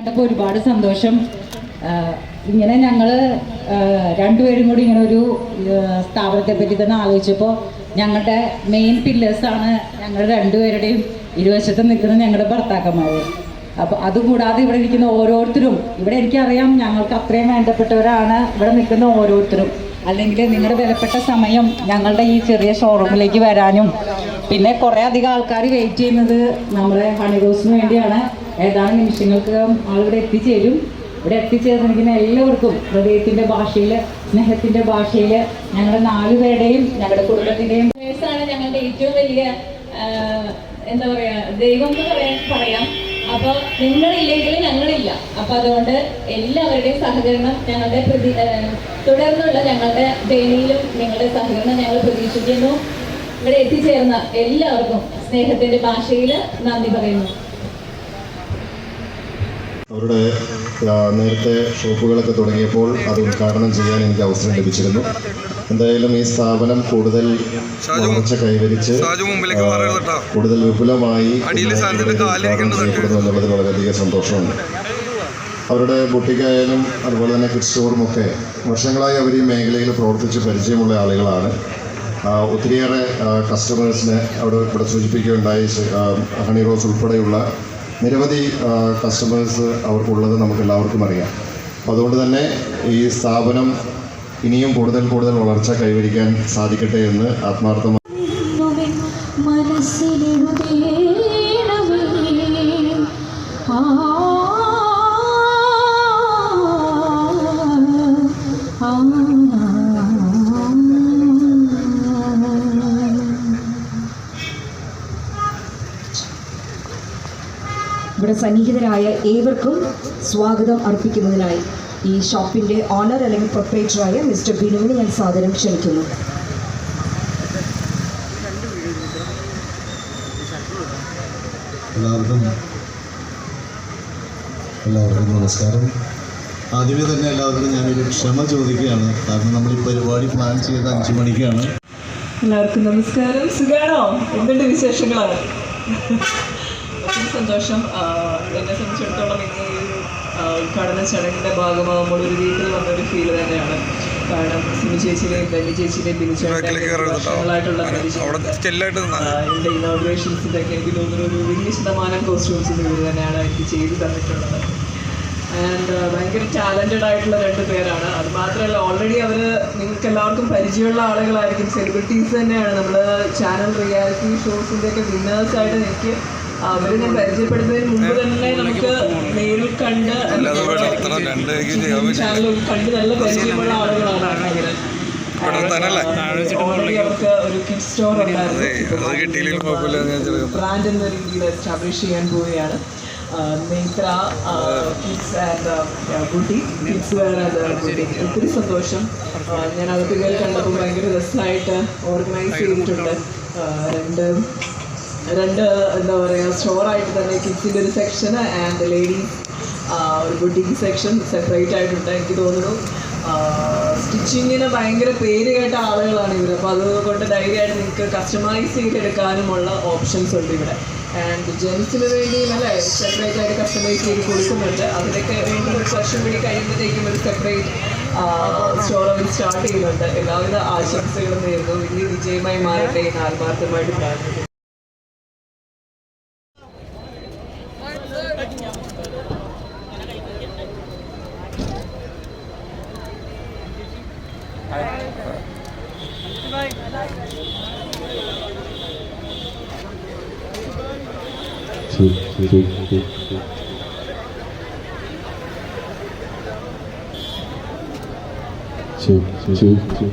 കണ്ടപ്പോൾ ഒരുപാട് സന്തോഷം. ഇങ്ങനെ ഞങ്ങൾ രണ്ടുപേരും കൂടി ഇങ്ങനെ ഒരു സ്ഥാപനത്തെ പറ്റി തന്നെ ആലോചിച്ചപ്പോൾ ഞങ്ങളുടെ മെയിൻ പില്ലേഴ്സാണ് ഞങ്ങൾ രണ്ടുപേരുടെയും ഇരുവശത്ത് നിൽക്കുന്ന ഞങ്ങളുടെ ഭർത്താക്കന്മാർ. അപ്പോൾ അതുകൂടാതെ ഇവിടെ ഇരിക്കുന്ന ഓരോരുത്തരും, ഇവിടെ എനിക്കറിയാം ഞങ്ങൾക്ക് അത്രയും വേണ്ടപ്പെട്ടവരാണ് ഇവിടെ നിൽക്കുന്ന ഓരോരുത്തരും. അല്ലെങ്കിൽ നിങ്ങളുടെ വിലപ്പെട്ട സമയം ഞങ്ങളുടെ ഈ ചെറിയ ഷോറൂമിലേക്ക് വരാനും, പിന്നെ കുറേ അധികം ആൾക്കാർ വെയിറ്റ് ചെയ്യുന്നത് നമ്മുടെ ഹണി റോസിന് വേണ്ടിയാണ്. ഏതാനും നിമിഷങ്ങൾക്ക് ആളിവിടെ എത്തിച്ചേരും. ഇവിടെ എത്തിച്ചേർന്നിരിക്കുന്ന എല്ലാവർക്കും ഹൃദയത്തിൻ്റെ ഭാഷയിൽ, സ്നേഹത്തിൻ്റെ ഭാഷയിൽ ഞങ്ങളുടെ 4 പേരുടെയും ഞങ്ങളുടെ കുടുംബത്തിൻ്റെയും ഞങ്ങളുടെ ഏറ്റവും വലിയ എന്താ പറയുക, ദൈവം എന്ന് പറയാം. അപ്പോൾ നിങ്ങളില്ലെങ്കിൽ ഞങ്ങളില്ല. അപ്പോൾ അതുകൊണ്ട് എല്ലാവരുടെയും സഹകരണം ഞങ്ങളുടെ തുടർന്നുള്ള ഞങ്ങളുടെ ജേണിയിലും നിങ്ങളുടെ സഹകരണം ഞങ്ങൾ പ്രതീക്ഷിക്കുന്നു. ഇവിടെ എത്തിച്ചേർന്ന എല്ലാവർക്കും സ്നേഹത്തിന്റെ ഭാഷയിൽ നന്ദി പറയുന്നു. അവരുടെ നേരത്തെ ഷോപ്പുകളൊക്കെ തുടങ്ങിയപ്പോൾ അത് ഉദ്ഘാടനം ചെയ്യാൻ എനിക്ക് അവസരം ലഭിച്ചിരുന്നു. എന്തായാലും ഈ സ്ഥാപനം കൂടുതൽ വളർച്ച കൈവരിച്ച് കൂടുതൽ വിപുലമായി ചെയ്യപ്പെടുന്നു എന്നുള്ളതിൽ വളരെയധികം സന്തോഷമുണ്ട്. അവരുടെ ബുട്ടിക്കായാലും അതുപോലെ തന്നെ കിഡ്സ് സ്റ്റോറുമൊക്കെ വർഷങ്ങളായി അവർ ഈ മേഖലയിൽ പ്രവർത്തിച്ച് പരിചയമുള്ള ആളുകളാണ്. ഒത്തിരിയേറെ കസ്റ്റമേഴ്സിനെ ഇവിടെ സൂചിപ്പിക്കുകയുണ്ടായി. ഹണി റോസ് ഉൾപ്പെടെയുള്ള നിരവധി കസ്റ്റമേഴ്സ് അവർക്കുള്ളത് നമുക്കെല്ലാവർക്കും അറിയാം. അപ്പോൾ അതുകൊണ്ട് തന്നെ ഈ സ്ഥാപനം ഇനിയും കൂടുതൽ വളർച്ച കൈവരിക്കാൻ സാധിക്കട്ടെ എന്ന് ആത്മാർത്ഥമായി ഇവിടെ സന്നിഹിതരായ ഏവർക്കും സ്വാഗതം അർപ്പിക്കുന്നതിനായി ഈ ഷോപ്പിൻ്റെ ഓണർ അല്ലെങ്കിൽ പ്രൊപ്പറേറ്ററായ മിസ്റ്റർ ബിനുവിനെ ഞാൻ സാദരം ക്ഷണിക്കുന്നു. എല്ലാവർക്കും നമസ്കാരം. ആദ്യമേ തന്നെ എല്ലാവർക്കും ഞാനൊരു ക്ഷമ ചോദിക്കുകയാണ്. കാരണം നമ്മൾ ഈ പരിപാടി പ്ലാൻ ചെയ്ത് 5 മണിക്കാണ്. എല്ലാവർക്കും നമസ്കാരം. സുഖാണോ? എന്തുണ്ട് വിശേഷങ്ങളാണ്? ഒത്തിരി സന്തോഷം. എന്നെ സംബന്ധിച്ചിടത്തോളം ഇന്ന് ഈ ഉദ്ഘാടന ചടങ്ങിൻ്റെ ഭാഗമാകുമ്പോൾ ഒരു വീട്ടിൽ വന്നൊരു ഫീൽ തന്നെയാണ്. കാരണം സിമി ചേച്ചിയുടെയും ബെന്നി ചേച്ചിയുടെയും ബിനിച്ചേട്ടനായിട്ടുള്ള എൻ്റെ ഇനോഗ്രേഷൻസിൻ്റെയൊക്കെ എനിക്ക് തോന്നുന്ന ഒരു വലിയ ശതമാനം കോസ്റ്റ്യൂംസ് ഇവർ തന്നെയാണ് എനിക്ക് ചെയ്തു തന്നിട്ടുള്ളത്. ആൻഡ് ഭയങ്കര ടാലൻറ്റഡ് ആയിട്ടുള്ള 2 പേരാണ്. അത് മാത്രമല്ല, ഓൾറെഡി അവർ നിങ്ങൾക്ക് എല്ലാവർക്കും പരിചയമുള്ള ആളുകളായിരിക്കും. സെലിബ്രിറ്റീസ് തന്നെയാണ്. നമ്മൾ ചാനൽ റിയാലിറ്റി ഷോസിൻ്റെയൊക്കെ വിന്നേഴ്സായിട്ട് എനിക്ക് അവരെ ഞാൻ പരിചയപ്പെടുന്നതിന് മുമ്പ് തന്നെ നമുക്ക് നേരിൽ കണ്ട് ചാനൽ കണ്ട് നല്ല പരിചയമുള്ള ആളുകളാണ്. ഓൾറെഡി അവർക്ക് ഒരു കിഡ് സ്റ്റോർ ഉണ്ടായിരുന്നു. ബ്രാൻഡ് എന്ന രീതിയിൽ എസ്റ്റാബ്ലിഷ് ചെയ്യാൻ പോവുകയാണ്. Nethra kids and beauty, kids wear and beauty. ഒത്തിരി സന്തോഷം. ഞാൻ അതൊക്കെ കയറി കണ്ടപ്പോൾ ഭയങ്കര രസമായിട്ട് ഓർഗനൈസ് ചെയ്തിട്ടുണ്ട്. രണ്ട് എന്താ പറയുക, സ്റ്റോറായിട്ട് തന്നെ കിഡ്സിൻ്റെ ഒരു സെക്ഷൻ ആൻഡ് ലേഡീസ് ഒരു ബുട്ടിക്ക് സെക്ഷൻ സെപ്പറേറ്റ് ആയിട്ടുണ്ട്. എനിക്ക് തോന്നുന്നു സ്റ്റിച്ചിങ്ങിന് ഭയങ്കര പേര് കേട്ട ആളുകളാണ് ഇവർ. അപ്പോൾ അതുകൊണ്ട് ധൈര്യമായിട്ട് നിങ്ങൾക്ക് കസ്റ്റമൈസ് ചെയ്തെടുക്കാനുമുള്ള ഓപ്ഷൻസ് ഉണ്ട് ഇവിടെ. ആൻഡ് ജെൻസിന് വേണ്ടിയും അല്ലേ സെപ്പറേറ്റ് ആയിട്ട് കസ്റ്റമൈസ് ചെയ്ത് കൊടുക്കുന്നുണ്ട്. അതിനൊക്കെ വേണ്ടി ഒരു വർഷം കൂടി കഴിയുമ്പോഴത്തേക്കും ഒരു സെപ്പറേറ്റ് സ്റ്റോർ അവർ സ്റ്റാർട്ട് ചെയ്യുന്നുണ്ട്. എല്ലാവിധ ആശംസകളും നേരുന്നു. വലിയ വിജയമായി മാറട്ടെ എന്ന് ആത്മാർത്ഥമായിട്ട് പ്രാർത്ഥിക്കുന്നു. Two.